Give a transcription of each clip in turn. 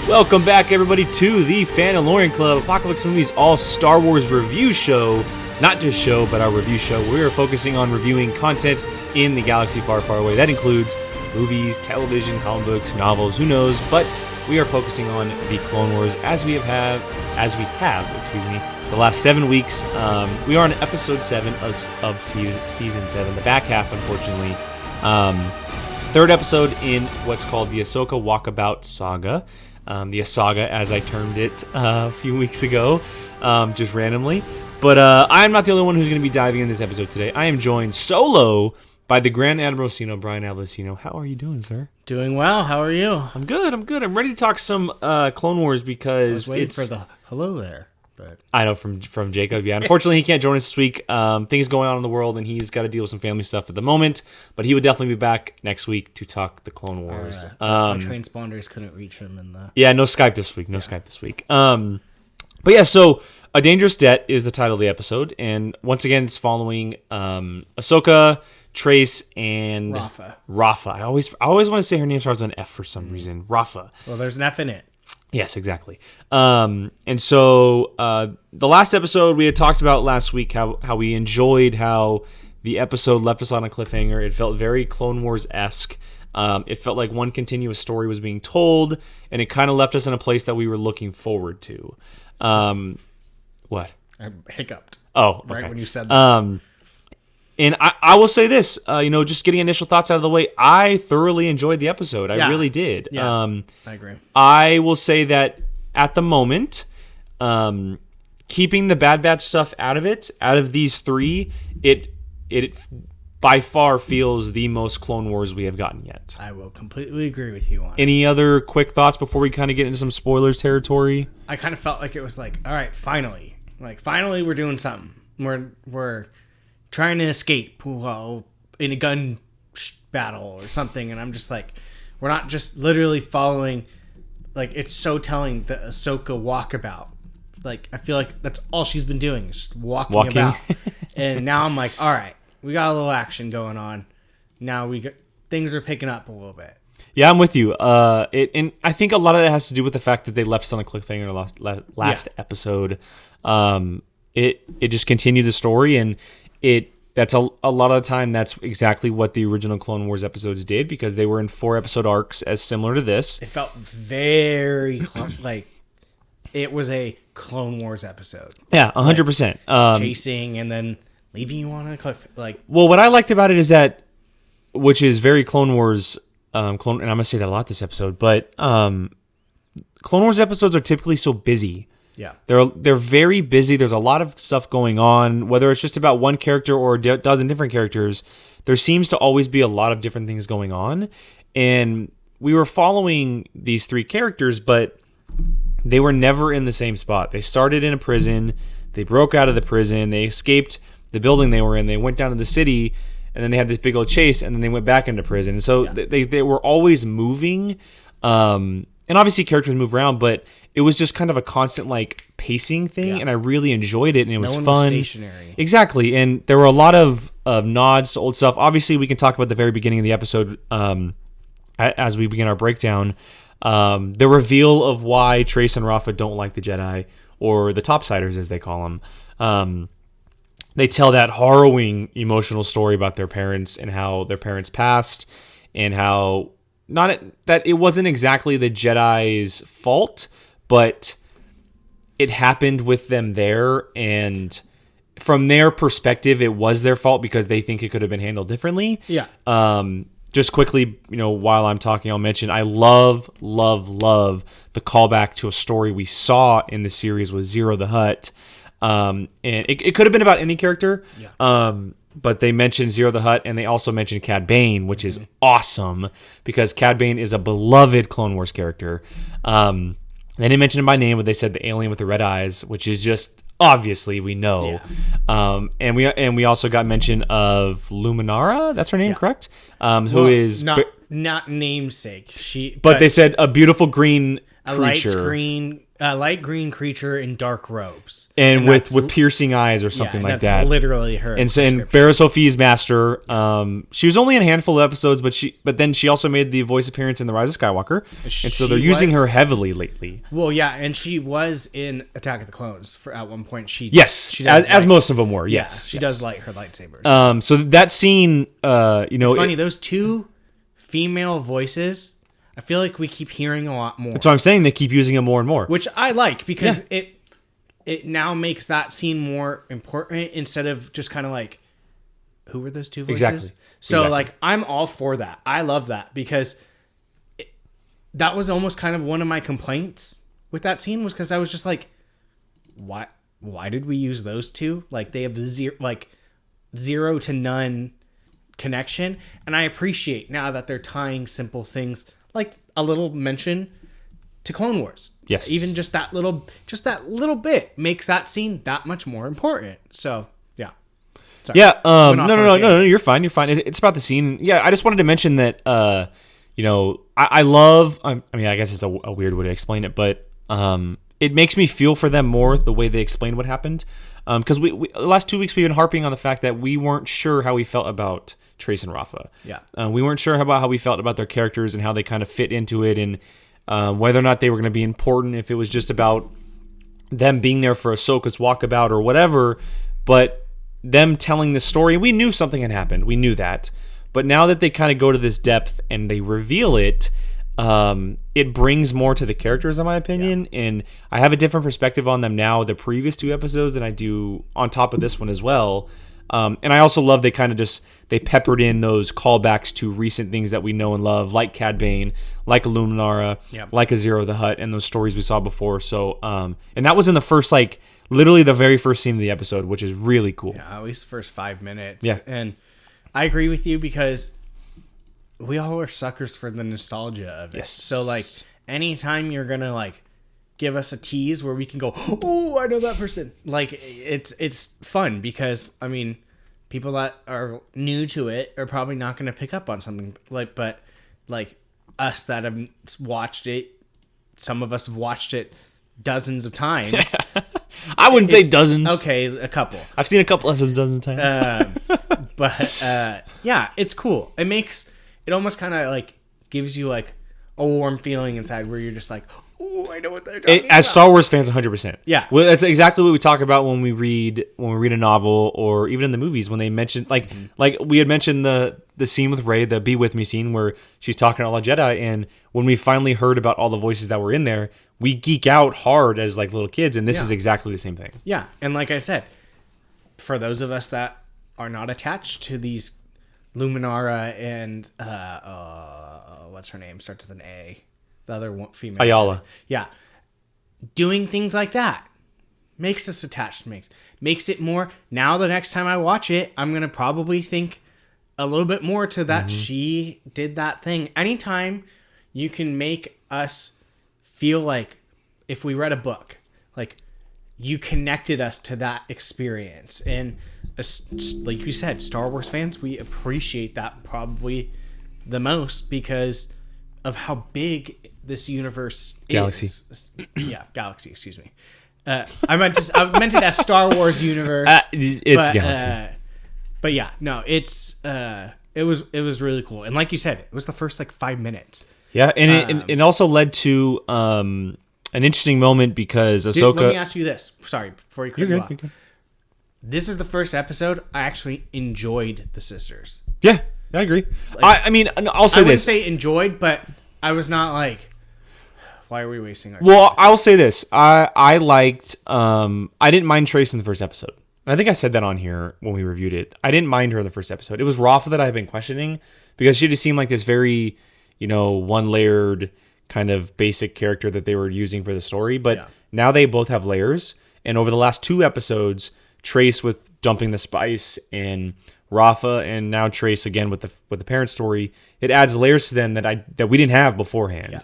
Welcome back, everybody, to the Fandalorian Club, Apocaflix Movies All Star Wars review show. Not just show, but our review show. We are focusing on reviewing content in the galaxy far, far away. That includes movies, television, comic books, novels, who knows, but we are focusing on the Clone Wars as we have the last 7 weeks. We are on episode 7 of season 7, the back half, unfortunately. Third episode in what's called the Ahsoka Walkabout Saga. The Asaga, as I termed it a few weeks ago, just randomly. But I'm not the only one who's going to be diving in this episode today. I am joined solo by the Grand Admiral Sino, Brian Avellino. How are you doing, sir? Doing well. How are you? I'm good. I'm ready to talk some Clone Wars because I was waiting for the hello there. But I know from Jacob. Yeah, unfortunately he can't join us this week. Things going on in the world, and he's got to deal with some family stuff at the moment. But he would definitely be back next week to talk the Clone Wars. Our transponders couldn't reach him in the. Yeah, no Skype this week. Skype this week. But yeah, so A Dangerous Debt is the title of the episode, and once again, it's following Ahsoka, Trace, and Rafa. I always want to say her name starts with an F for some reason. Rafa. Well, there's an F in it. Yes, exactly. And so the last episode we had talked about last week, how we enjoyed how the episode left us on a cliffhanger. It felt very Clone Wars-esque. It felt like one continuous story was being told, and it kind of left us in a place that we were looking forward to. What? I hiccuped. Oh, okay. Right when you said that. And I will say this, just getting initial thoughts out of the way, I thoroughly enjoyed the episode. I really did. Yeah, I agree. I will say that at the moment, keeping the Bad Batch stuff out of these three, it by far feels the most Clone Wars we have gotten yet. I will completely agree with you on it. Any other quick thoughts before we kind of get into some spoilers territory? I kind of felt like it was like, all right, finally. Like, finally we're doing something. We're trying to escape in a gun battle or something, and I'm just like, we're not just literally following. Like, it's so telling the Ahsoka walkabout. Like, I feel like that's all she's been doing, is just walking about. And now I'm like, all right, we got a little action going on. Now things are picking up a little bit. Yeah, I'm with you. And I think a lot of that has to do with the fact that they left us on a cliffhanger last episode. It just continued the story, and that's a lot of the time that's exactly what the original Clone Wars episodes did, because they were in 4-episode arcs as similar to this. It felt very like it was a Clone Wars episode. Yeah, 100%. Chasing and then leaving you on a cliff. Well, what I liked about it is that, which is very Clone Wars, and I'm going to say that a lot this episode, but Clone Wars episodes are typically so busy. Yeah, they're very busy. There's a lot of stuff going on, whether it's just about one character or a dozen different characters. There seems to always be a lot of different things going on, and we were following these three characters, but they were never in the same spot. They started in a prison, they broke out of the prison, they escaped the building they were in, they went down to the city, and then they had this big old chase, and then they went back into prison. So they were always moving, and obviously characters move around, but it was just kind of a constant pacing thing, and I really enjoyed it, and it was fun. Was stationary. Exactly, and there were a lot of nods to old stuff. Obviously, we can talk about the very beginning of the episode as we begin our breakdown. The reveal of why Trace and Rafa don't like the Jedi, or the Topsiders as they call them. They tell that harrowing emotional story about their parents and how their parents passed, and how that it wasn't exactly the Jedi's fault, but it happened with them there, and from their perspective, it was their fault because they think it could have been handled differently. Yeah. Just quickly, while I'm talking, I'll mention I love the callback to a story we saw in the series with Zero the Hutt. And it could have been about any character. Yeah. But they mentioned Zero the Hutt, and they also mentioned Cad Bane, which is awesome because Cad Bane is a beloved Clone Wars character. They didn't mention him by name, but they said the alien with the red eyes, which is just obviously we know. Yeah. And we also got mention of Luminara. That's her name, correct? Who is not namesake. But they said a beautiful green creature. A light screen A light green creature in dark robes. And with piercing eyes or something like that. That's literally her. And Barra Sophie's master. She was only in a handful of episodes, but then she also made the voice appearance in The Rise of Skywalker. And so they're using her heavily lately. Well, yeah, and she was in Attack of the Clones at one point. She as most of them were. Yes, she does light her lightsabers. So that scene, it's funny. Those two female voices, I feel like we keep hearing a lot more. That's what I'm saying. They keep using them more and more, which I like because it now makes that scene more important instead of just kind of like, who were those two voices? Exactly. So like, I'm all for that. I love that because that was almost kind of one of my complaints with that scene was because I was just like, why did we use those two? Like they have zero to none connection, and I appreciate now that they're tying simple things like a little mention to Clone Wars. Yes. Even just that little bit makes that scene that much more important. So, yeah. Sorry. Yeah. No, you're fine. You're fine. It's about the scene. Yeah. I just wanted to mention that, I love, I guess it's a weird way to explain it, but, it makes me feel for them more the way they explain what happened. Because we the last 2 weeks we've been harping on the fact that we weren't sure how we felt about Trace and Rafa. Yeah. We weren't sure about how we felt about their characters and how they kind of fit into it, and whether or not they were going to be important, if it was just about them being there for Ahsoka's walkabout or whatever, but them telling the story. We knew something had happened. We knew that. But now that they kind of go to this depth and they reveal it, it brings more to the characters, in my opinion, and I have a different perspective on them now, the previous two episodes, than I do on top of this one as well. And I also love they kind of they peppered in those callbacks to recent things that we know and love, like Cad Bane, like Illuminara, like a Zero the Hutt, and those stories we saw before. So, and that was in the first, literally the very first scene of the episode, which is really cool. Yeah, at least the first 5 minutes. Yeah. And I agree with you because we all are suckers for the nostalgia of it. Yes. So, anytime you're going to, give us a tease where we can go, oh, I know that person. It's fun because, people that are new to it are probably not going to pick up on something. But us that have watched it, some of us have watched it dozens of times. I wouldn't say dozens. Okay, a couple. I've seen a couple episodes dozens of times. Yeah, it's cool. It almost kind of gives you a warm feeling inside where you're just like, oh, I know what they're talking about. As Star Wars fans, 100%. Yeah. Well, that's exactly what we talk about when we read a novel, or even in the movies when they mention like we had mentioned the scene with Rey, the Be With Me scene where she's talking to all the Jedi, and when we finally heard about all the voices that were in there, we geek out hard as little kids, and this is exactly the same thing. Yeah, and like I said, for those of us that are not attached to these Luminara and what's her name? Starts with an A. The other one, female. Ayala. Yeah. Doing things like that makes us attached. Makes it more. Now the next time I watch it, I'm going to probably think a little bit more to that. She did that thing. Anytime you can make us feel like if we read a book, you connected us to that experience. And like you said, Star Wars fans, we appreciate that probably the most because of how big this universe Galaxy. is. Yeah, galaxy, excuse me. I meant it as Star Wars universe. It's Galaxy. But yeah, no, it was really cool. And like you said, it was the first 5 minutes. Yeah, and it also led to an interesting moment because Ahsoka... Dude, let me ask you this. Sorry, before you cut you off. You're good. This is the first episode I actually enjoyed the sisters. Yeah, I agree. I'll say this. I wouldn't say enjoyed, but I was not why are we wasting our time? Well, I'll say this. I liked... I didn't mind Trace in the first episode. And I think I said that on here when we reviewed it. I didn't mind her in the first episode. It was Rafa that I've been questioning because she just seemed like this very, one-layered kind of basic character that they were using for the story. But now they both have layers. And over the last 2 episodes, Trace with dumping the spice and Rafa, and now Trace again with the parent story, it adds layers to them that we didn't have beforehand. Yeah.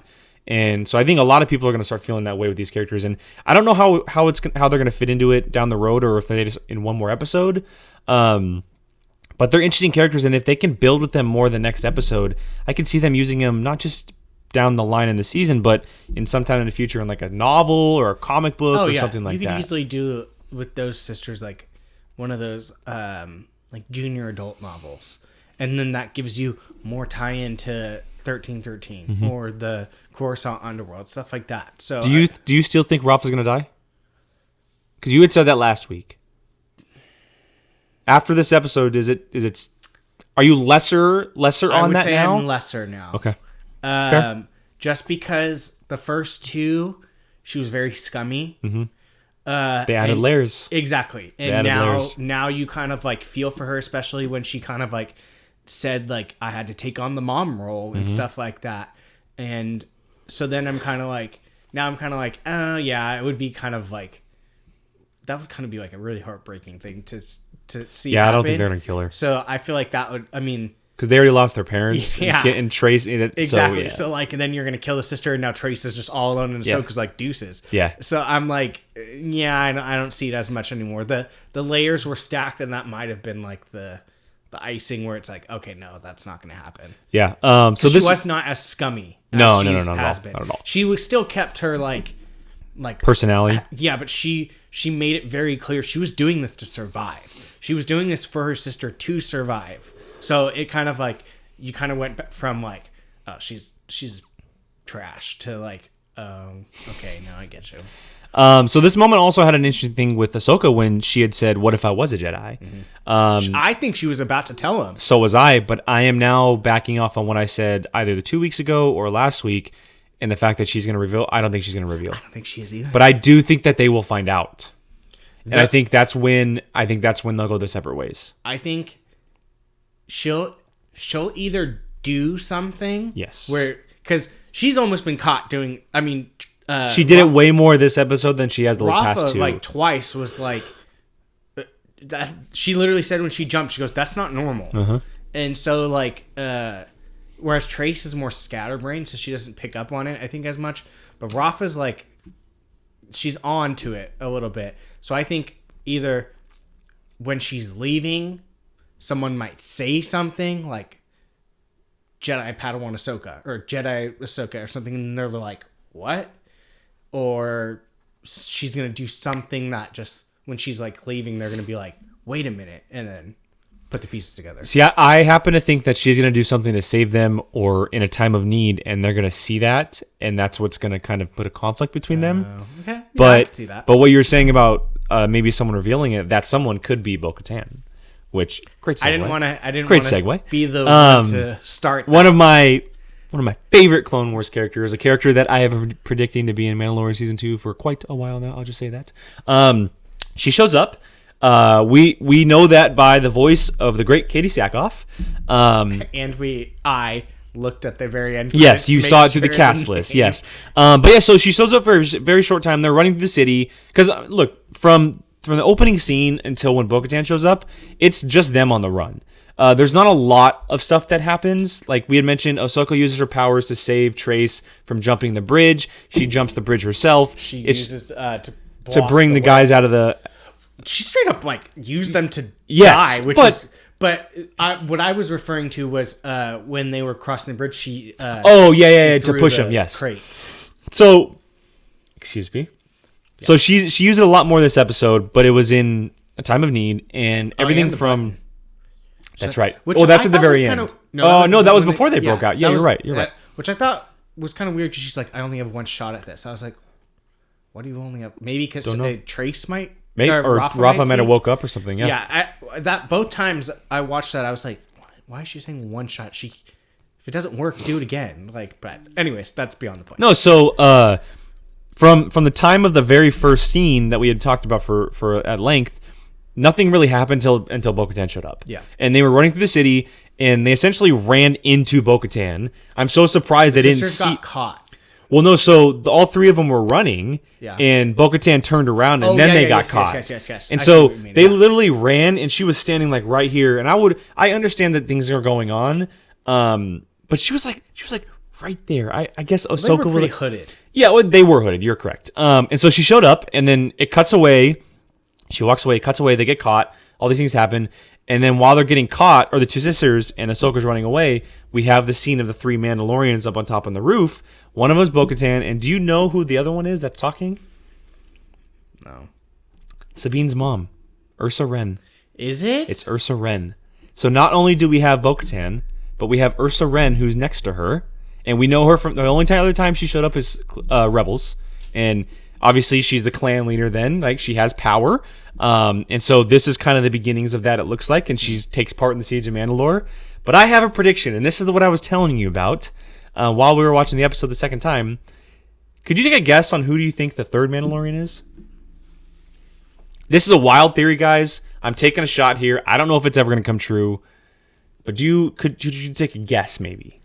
And so I think a lot of people are going to start feeling that way with these characters, and I don't know how they're going to fit into it down the road, or if they just in one more episode. But they're interesting characters, and if they can build with them more the next episode, I can see them using them not just down the line in the season, but in sometime in the future in like a novel or a comic book or something like that. You could easily do with those sisters like one of those like junior adult novels, and then that gives you more tie-in to 1313 or the Coruscant Underworld, stuff like that. So do you still think Rafa's gonna die? Because you had said that last week. After this episode, are you lesser on that now? I would say I'm lesser now. Okay. Just because the first two, she was very scummy. Mm-hmm. They added layers. Exactly. And now you kind of like feel for her, especially when she kind of like said like I had to take on the mom role and stuff like that. And so then I'm kind of like, oh yeah, it would be kind of like, that would kind of be like a really heartbreaking thing to see. Yeah, happen. I don't think they're gonna kill her. So I feel like that would, I mean, because they already lost their parents. Yeah. And Trace. Exactly. So like, and then you're going to kill the sister, and now Trace is just all alone, and Ahsoka's like deuces. Yeah. So I'm like, yeah, I don't see it as much anymore. The layers were stacked, and that might have been like the icing where it's like, okay, no, that's not going to happen. Yeah. So this was not as scummy. As no, has been. Not at all. She was still kept her like personality. Yeah, but she made it very clear she was doing this to survive. She was doing this for her sister to survive. So it kind of like, you kind of went from like, oh, she's trash to like, okay, now I get you. So this moment also had an interesting thing with Ahsoka when she had said, "What if I was a Jedi?" I think she was about to tell him. So was I, but I am now backing off on what I said either the 2 weeks ago or last week, and the fact that she's going to reveal. I don't think she's going to reveal. I don't think she is either. But I do think that they will find out, and I think that's when they'll go their separate ways. I think she'll either do something. Yes. Because she's almost been caught doing. I mean, she did it way more this episode than she has the past two. Like twice was like that. She literally said when she jumped, she goes, "That's not normal." And so like, whereas Trace is more scatterbrained, so she doesn't pick up on it, I think, as much. But Rafa's like, she's on to it a little bit. So I think either when she's leaving, someone might say something like Jedi Padawan Ahsoka or Jedi Ahsoka or something, and they're like, what? Or she's going to do something that just when she's like leaving, they're going to be like, wait a minute, and then put the pieces together. See, I happen to think that she's going to do something to save them or in a time of need, and they're going to see that, and that's what's going to kind of put a conflict between them. Okay. Yeah, but, I can see that. But what you're saying about maybe someone revealing it, that someone could be Bo-Katan. Which great segue. I didn't want to be the one to start. One of my favorite Clone Wars characters, a character that I have been predicting to be in Mandalorian season 2 for quite a while now. I'll just say that. She shows up. We know that by the voice of the great Katie Sackhoff. And I looked at the very end. Yes, you saw it through the cast list. Yes, but yeah. So she shows up for a very short time. They're running through the city because look from the opening scene until when Bo-Katan shows up, it's just them on the run. There's not a lot of stuff that happens. Like we had mentioned, Ahsoka uses her powers to save Trace from jumping the bridge. She jumps the bridge herself. She uses to bring the guys out of the. She straight up like used them to die, But what I was referring to was when they were crossing the bridge. She to push them. Yes, crates. So, excuse me. Yeah. So she used it a lot more this episode, but it was in a time of need and everything from. That's right. That's at the very end. That was before they broke out. Yeah, you're right. You're right. Which I thought was kind of weird because she's like, I only have one shot at this. I was like, what do you only have? Maybe because Trace might. Maybe or Rafa might have woke up or something. Yeah. That both times I watched that, I was like, why is she saying one shot? If it doesn't work, do it again. But anyways, that's beyond the point. No, so from the time of the very first scene that we had talked about for at length, nothing really happened until Bo-Katan showed up. Yeah, and they were running through the city, and they essentially ran into Bo-Katan. I'm so surprised they didn't see. Got caught. Well, no, so all three of them were running, and Bo-Katan turned around, and then they got caught. Yes. And so they literally ran, and she was standing like right here. And I understand that things are going on, but she was like right there. I guess Ahsoka they were pretty hooded. Yeah, they were hooded. You're correct. And so she showed up, and then it cuts away. She walks away, cuts away. They get caught. All these things happen. And then while they're getting caught, or the two sisters and Ahsoka's running away, we have the scene of the 3 Mandalorians up on top on the roof. One of them is Bo-Katan, and do you know who the other one is that's talking? No. Sabine's mom, Ursa Wren. Is it? It's Ursa Wren. So not only do we have Bo-Katan, but we have Ursa Wren who's next to her, and we know her from the only other time she showed up is Rebels, and obviously she's the clan leader then, like she has power, and so this is kind of the beginnings of that, it looks like, and she takes part in the Siege of Mandalore. But I have a prediction, and this is what I was telling you about while we were watching the episode the second time. Could you take a guess on who do you think the 3rd Mandalorian is? This is a wild theory, guys. I'm taking a shot here. I don't know if it's ever going to come true, but could you take a guess, maybe?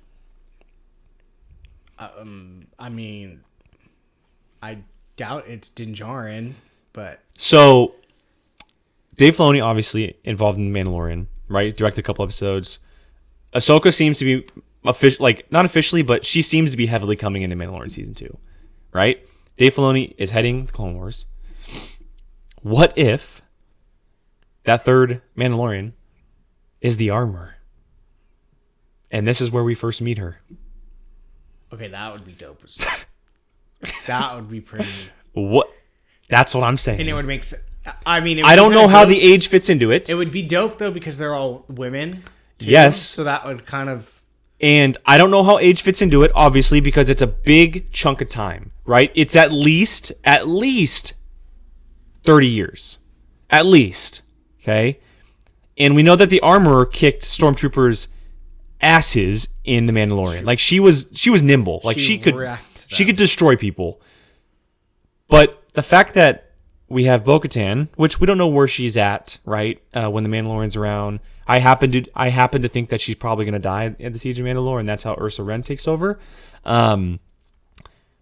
I mean, I doubt it's Din Djarin, but So, Dave Filoni obviously involved in The Mandalorian, right? Directed a couple episodes. Ahsoka seems to be not officially, but she seems to be heavily coming into Mandalorian season 2, right? Dave Filoni is heading the Clone Wars. What if that 3rd Mandalorian is the Armorer? And this is where we first meet her. okay, that would be dope. That would be pretty. What? That's what I'm saying. And it would make sense. I mean, I don't know how the age fits into it. It would be dope though because they're all women. Too, yes. So that would kind of. And I don't know how age fits into it, obviously, because it's a big chunk of time, right? It's at least 30 years. At least. Okay? And we know that the Armorer kicked stormtroopers' asses in The Mandalorian. Like she was nimble. Like she could destroy people. But the fact that we have Bo-Katan, which we don't know where she's at, right? When the Mandalorian's around. I happen to think that she's probably going to die at the Siege of Mandalore, and that's how Ursa Wren takes over. But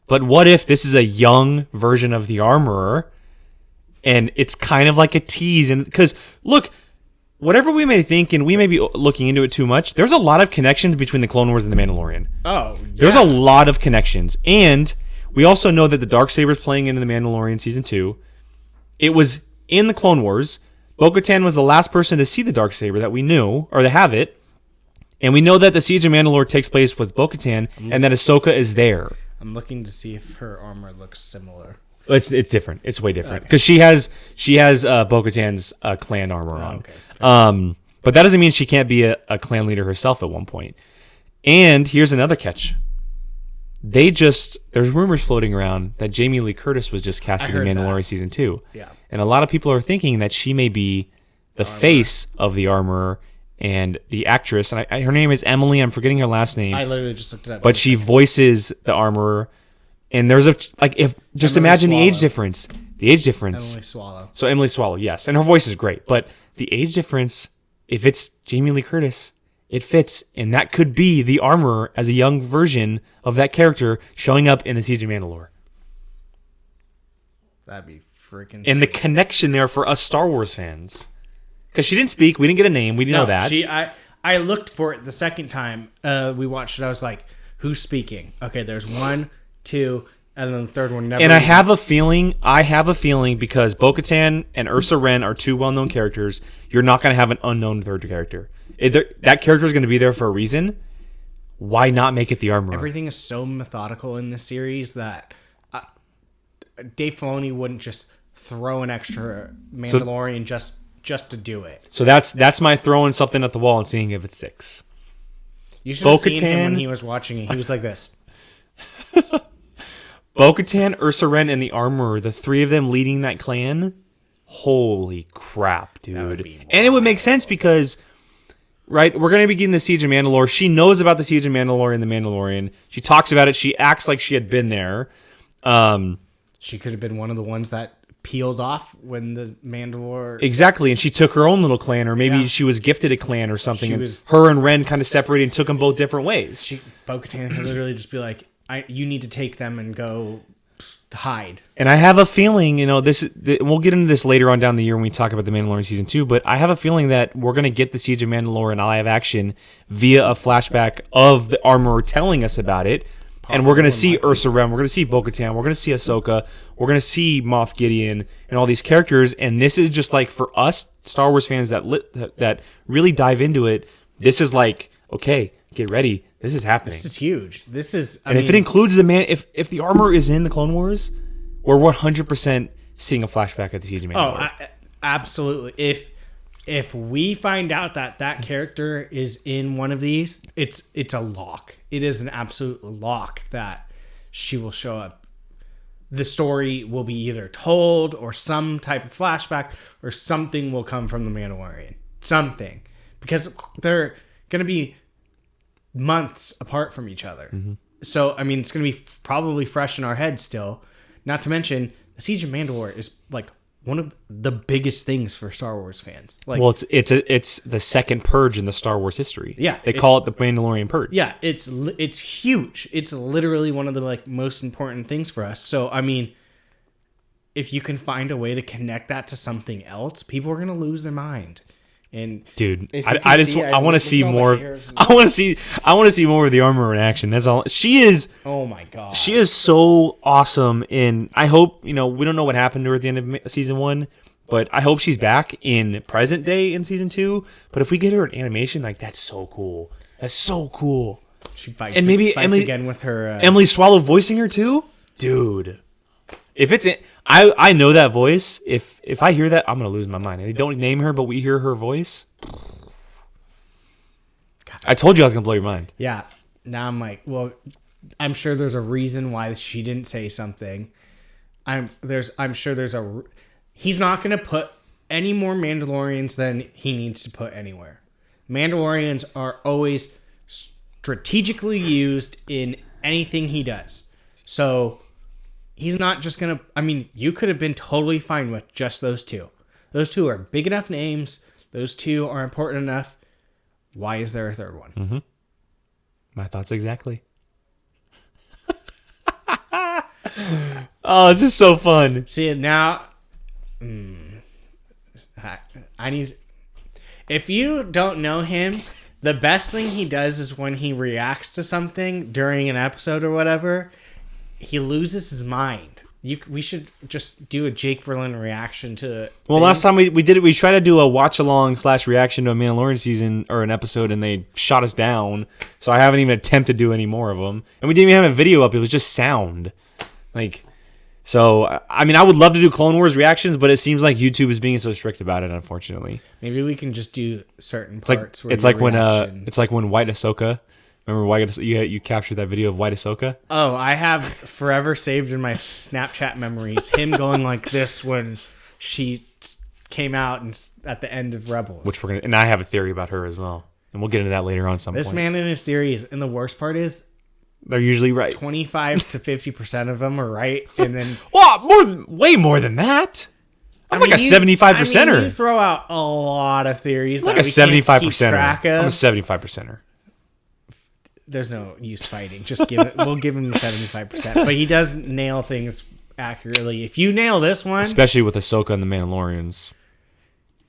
what if this is a young version of the Armorer, and it's kind of like a tease? And because look, whatever we may think, and we may be looking into it too much, there's a lot of connections between the Clone Wars and the Mandalorian. Oh, yeah. There's a lot of connections, and we also know that the Darksaber's playing into the Mandalorian season 2. It was in the Clone Wars. Bo-Katan was the last person to see the Darksaber that we knew, or to have it. And we know that the Siege of Mandalore takes place with Bo-Katan, and that Ahsoka is there. I'm looking to see if her armor looks similar. It's different. It's way different. Because she has Bo-Katan's clan armor on. Okay. But that doesn't mean she can't be a clan leader herself at one point. And here's another catch. There's rumors floating around that Jamie Lee Curtis was just casting in Mandalorian season 2. Yeah. And a lot of people are thinking that she may be the face of the Armorer, and the actress, and her name is Emily. I'm forgetting her last name. I literally just looked it up. But she voices the Armorer, and there's imagine the age difference. The age difference. Emily Swallow. So Emily Swallow, yes, and her voice is great, but the age difference, if it's Jamie Lee Curtis, it fits, and that could be the Armorer as a young version of that character showing up in the Siege of Mandalore. That'd be freaking. And the connection there for us Star Wars fans, because she didn't speak, we didn't get a name, we didn't know that. I looked for it the second time we watched it. I was like, "Who's speaking?" Okay, there's 1, 2, and then the third one never. And I have a feeling because Bo-Katan and Ursa Wren are 2 well-known characters, you're not going to have an unknown third character. That character is going to be there for a reason. Why not make it the Armorer? Everything is so methodical in this series that Dave Filoni wouldn't just throw an extra Mandalorian just to do it. So that's my throwing something at the wall and seeing if it sticks. You should have seen him when he was watching it. He was like this. Bo-Katan, Ursa Wren, and the Armorer, the 3 of them leading that clan. Holy crap, dude. And it would make sense because, right, we're going to begin the Siege of Mandalore. She knows about the Siege of Mandalore and the Mandalorian. She talks about it. She acts like she had been there. She could have been one of the ones that peeled off when the Mandalore... Exactly, and she took her own little clan, or maybe she was gifted a clan or something, her and Ren kind of separated and took them both different ways. Bo-Katan could literally just be like, you need to take them and go hide. And I have a feeling, we'll get into this later on down the year when we talk about the Mandalorian Season 2, but I have a feeling that we're going to get the Siege of Mandalore in live action via a flashback of the Armorer telling us about it. And we're going to see Ursa Wren, we're going to see Bo-Katan, we're going to see Ahsoka, we're going to see Moff Gideon and all these characters. And this is just like, for us Star Wars fans that really dive into it, this is like, okay, get ready. This is happening. This is huge. This is, if it includes if the armor is in the Clone Wars, we're 100% seeing a flashback at the Siege of Mandalore. Absolutely. If we find out that character is in one of these, it's a lock. It is an absolute lock that she will show up. The story will be either told or some type of flashback or something will come from the Mandalorian. Something. Because they're going to be months apart from each other. Mm-hmm. So, I mean, it's going to be probably fresh in our heads still. Not to mention, the Siege of Mandalore is like one of the biggest things for Star Wars fans. Like, well, it's the second purge in the Star Wars history. Yeah, they call it the Mandalorian Purge. Yeah, it's huge. It's literally one of the like most important things for us. So, I mean, if you can find a way to connect that to something else, people are going to lose their mind. And dude, I want to see more. I want to see more of the armor in action. That's all. She is. Oh my god. She is so awesome. And I hope we don't know what happened to her at the end of season 1, but I hope she's back in present day in season 2. But if we get her in animation, like that's so cool. That's so cool. She fights. And maybe fights Emily again with her. Emily Swallow voicing her too, dude. If it's I know that voice. If I hear that, I'm gonna lose my mind. And they don't name her, but we hear her voice. I told you I was gonna blow your mind. Yeah. Now I'm like, well, I'm sure there's a reason why she didn't say something. I'm sure there's he's not gonna put any more Mandalorians than he needs to put anywhere. Mandalorians are always strategically used in anything he does. So he's not just going to... I mean, you could have been totally fine with just those two. Those two are big enough names. Those two are important enough. Why is there a third one? Mm-hmm. My thoughts exactly. Oh, this is so fun. See, now... I need... If you don't know him, the best thing he does is when he reacts to something during an episode or whatever... He loses his mind. We should just do a Jake Berlin reaction to. Well, last time we did it, we tried to do a watch along / reaction to a Mandalorian season or an episode, and they shot us down. So I haven't even attempted to do any more of them, and we didn't even have a video up. It was just sound, like. So I mean, I would love to do Clone Wars reactions, but it seems like YouTube is being so strict about it. Unfortunately, maybe we can just do certain parts. It's like when White Ahsoka. Remember White? You captured that video of White Ahsoka? Oh, I have forever saved in my Snapchat memories him going like this when she came out and at the end of Rebels. Which and I have a theory about her as well, and we'll get into that later on. This man and his theories, and the worst part is they're usually right. 25 to 50% of them are right, and then way more than that. I'm like a 75%er. You throw out a lot of theories. I'm like a 75%er. I'm a 75%er. There's no use fighting. Just give it. We'll give him the 75%. But he does nail things accurately. If you nail this one, especially with Ahsoka and the Mandalorians,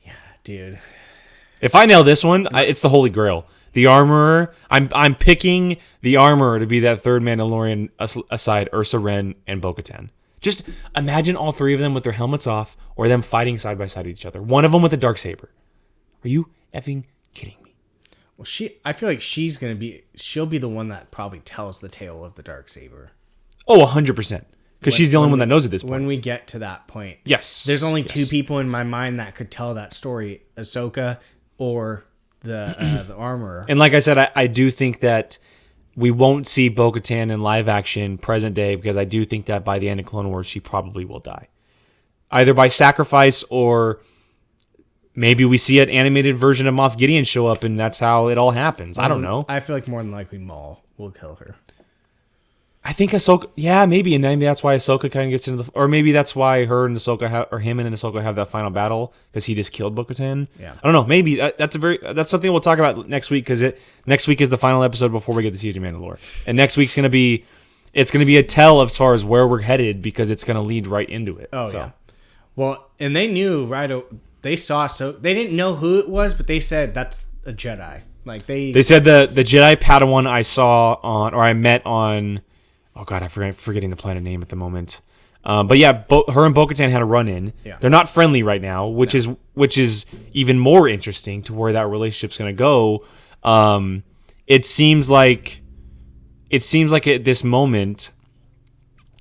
yeah, dude. If I nail this one, it's the Holy Grail. The Armorer. I'm picking the Armorer to be that third Mandalorian aside Ursa Wren and Bo-Katan. Just imagine all three of them with their helmets off, or them fighting side by side each other. One of them with a darksaber. Are you effing kidding me? Well, I feel like she'll be the one that probably tells the tale of the Darksaber. Oh, 100%. Because she's the only one that knows at this point. When we get to that point. Yes. There's only two people in my mind that could tell that story. Ahsoka or the Armorer. And like I said, I do think that we won't see Bo-Katan in live action present day, because I do think that by the end of Clone Wars, she probably will die. Either by sacrifice, or maybe we see an animated version of Moff Gideon show up, and that's how it all happens. I don't know. I feel like more than likely Maul will kill her. I think Ahsoka... Yeah, maybe. And maybe that's why Ahsoka kind of gets into the... Or maybe that's why her and Ahsoka... or him and Ahsoka have that final battle, because he just killed Bo-Katan. Yeah. I don't know. Maybe. That's something we'll talk about next week, because next week is the final episode before we get to Siege of Mandalore. And next week's going to be... It's going to be a tell as far as where we're headed, because it's going to lead right into it. Oh, yeah. Well, and they knew they saw, so they didn't know who it was, but they said that's a Jedi. Like they said the Jedi Padawan I saw on, or I met on, oh god, I'm forgetting the planet name at the moment. But yeah, her and Bo-Katan had a run in. Yeah. They're not friendly right now, which is even more interesting to where that relationship's going to go. it seems like at this moment,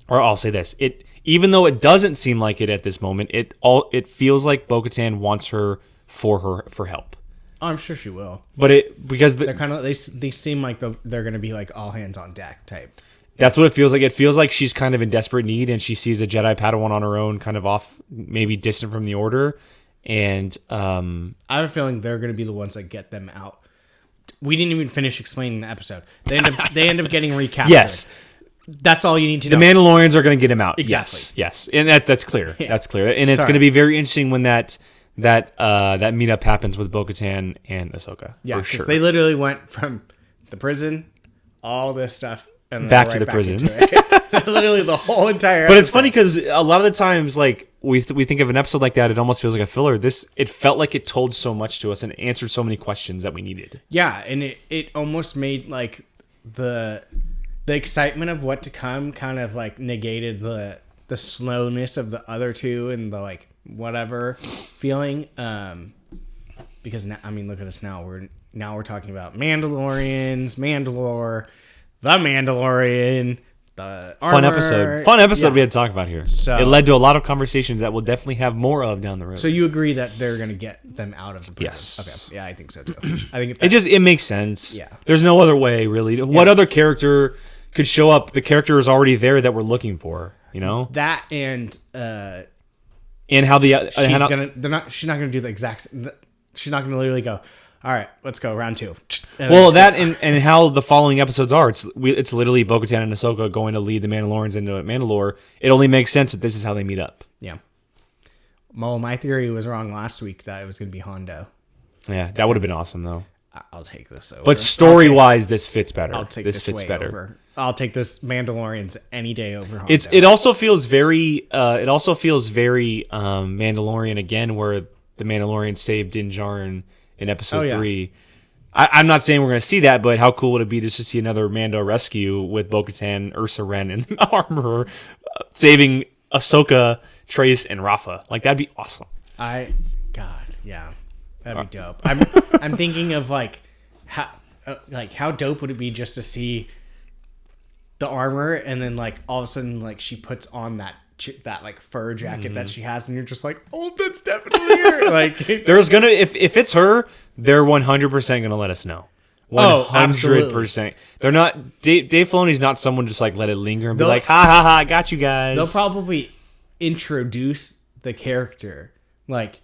or I'll say this, even though it doesn't seem like it at this moment, it feels like Bo-Katan wants her for help. Oh, I'm sure she will. But because they're kind of they seem like they're going to be like all hands on deck type. That's what it feels like. It feels like she's kind of in desperate need, and she sees a Jedi Padawan on her own, kind of off, maybe distant from the Order. And I have a feeling they're going to be the ones that get them out. We didn't even finish explaining the episode. They end up getting recaptured. Yes. That's all you need to know. The Mandalorians are going to get him out. Exactly. Yes. And that's clear. Yeah. That's clear. And it's going to be very interesting when that meetup happens with Bo-Katan and Ahsoka. Yeah, for because sure. they literally went from the prison, all this stuff, and back right to the prison. Literally the whole entire. But it's funny because a lot of the times, like we think of an episode like that, it almost feels like a filler. It felt like it told so much to us and answered so many questions that we needed. Yeah, and it almost made like the excitement of what to come kind of like negated the slowness of the other two and the like whatever feeling. Because now, I mean, look at us now. We're talking about Mandalorians, Mandalore, the Mandalorian, the armor. Fun episode Yeah. we had to talk about here. So- it led to a lot of conversations that we'll definitely have more of down the road. So you agree that they're gonna get them out of the prison? Yes. Okay. Yeah, I think so too. I think it makes sense. Yeah. There's no other way really. What other character could show up? The character is already there that we're looking for. You know that and how the she's not gonna do the exact. She's not gonna literally go. All right, let's go round 2. Well, that and how the following episodes are. It's literally Bo-Katan and Ahsoka going to lead the Mandalorians into Mandalore. It only makes sense that this is how they meet up. Yeah. Well, my theory was wrong last week that it was going to be Hondo. Yeah, that would have been awesome though. I'll take this over. But story-wise, this fits better. I'll take this fits way better. over. I'll take this Mandalorians any day over Hondo. It also feels very Mandalorian again, where the Mandalorian saved Din Djarin in episode 3. I'm not saying we're going to see that, but how cool would it be just to see another Mando rescue with Bo-Katan, Ursa Wren, and Armorer saving Ahsoka, Trace, and Rafa? Like, that'd be awesome. Yeah, that'd be dope. I'm thinking of how dope would it be just to see the armor and then like all of a sudden like she puts on that like fur jacket that she has and you're just like, oh, that's definitely her. Like there's gonna if it's her, they're 100% gonna let us know. 100%. They're not. Dave Filoni's not someone just like let it linger and be like, ha ha ha, I got you guys. They'll probably introduce the character like.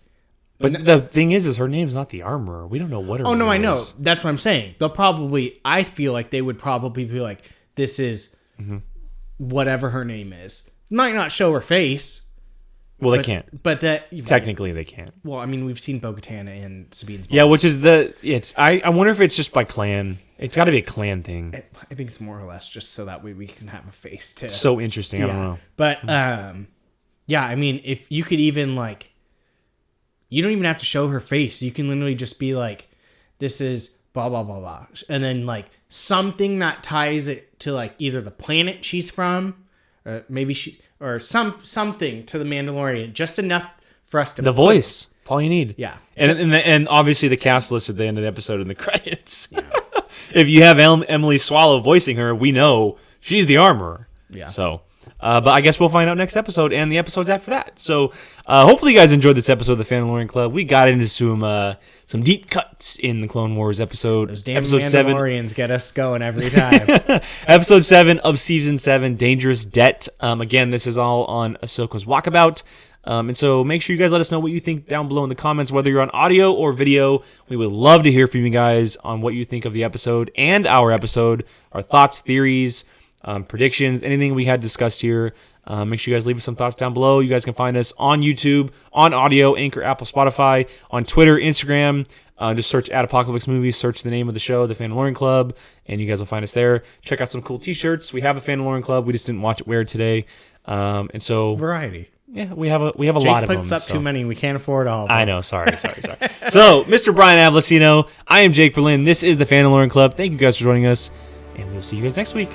But the thing is her name's not the Armorer. We don't know what her name is. I know. That's what I'm saying. I feel like they would probably be like, this is whatever her name is. Might not show her face. Well, they can't. But technically they can't. Well, I mean, we've seen Bo-Katan and Sabine's mom. Yeah, which is I wonder if it's just by clan. It's got to be a clan thing. I think it's more or less just so that way we can have a face to. So interesting. I don't know. But yeah, I mean, if you could even like. You don't even have to show her face. You can literally just be like, this is blah, blah, blah, blah. And then like something that ties it to like either the planet she's from or maybe something to the Mandalorian. Just enough for us to... The voice. That's all you need. Yeah. And obviously the cast list at the end of the episode in the credits. Yeah. If you have Emily Swallow voicing her, we know she's the Armorer. Yeah. So... but I guess we'll find out next episode and the episodes after that. So hopefully you guys enjoyed this episode of the Fandalorian Club. We got into some deep cuts in the Clone Wars episode. Those damn episode Mandalorians get us going every time. Episode 7 of Season 7, Dangerous Debt. Again, this is all on Ahsoka's Walkabout. And so make sure you guys let us know what you think down below in the comments, whether you're on audio or video. We would love to hear from you guys on what you think of the episode and our episode, our thoughts, theories, predictions, anything we had discussed here. Make sure you guys leave us some thoughts down below. You guys can find us on YouTube, on audio, Anchor, Apple, Spotify, on Twitter, Instagram. Just search at Apocaflix Movies, search the name of the show, The Fandalorian Club, and you guys will find us there. Check out some cool t-shirts. We have a Fandalorian Club. We just didn't watch it wear today. And so variety. Yeah, we have a lot of them. Jake puts up too many. We can't afford all of them. I know. Sorry. So, Mr. Brian Avlicino, I am Jake Berlin. This is The Fandalorian Club. Thank you guys for joining us, and we'll see you guys next week.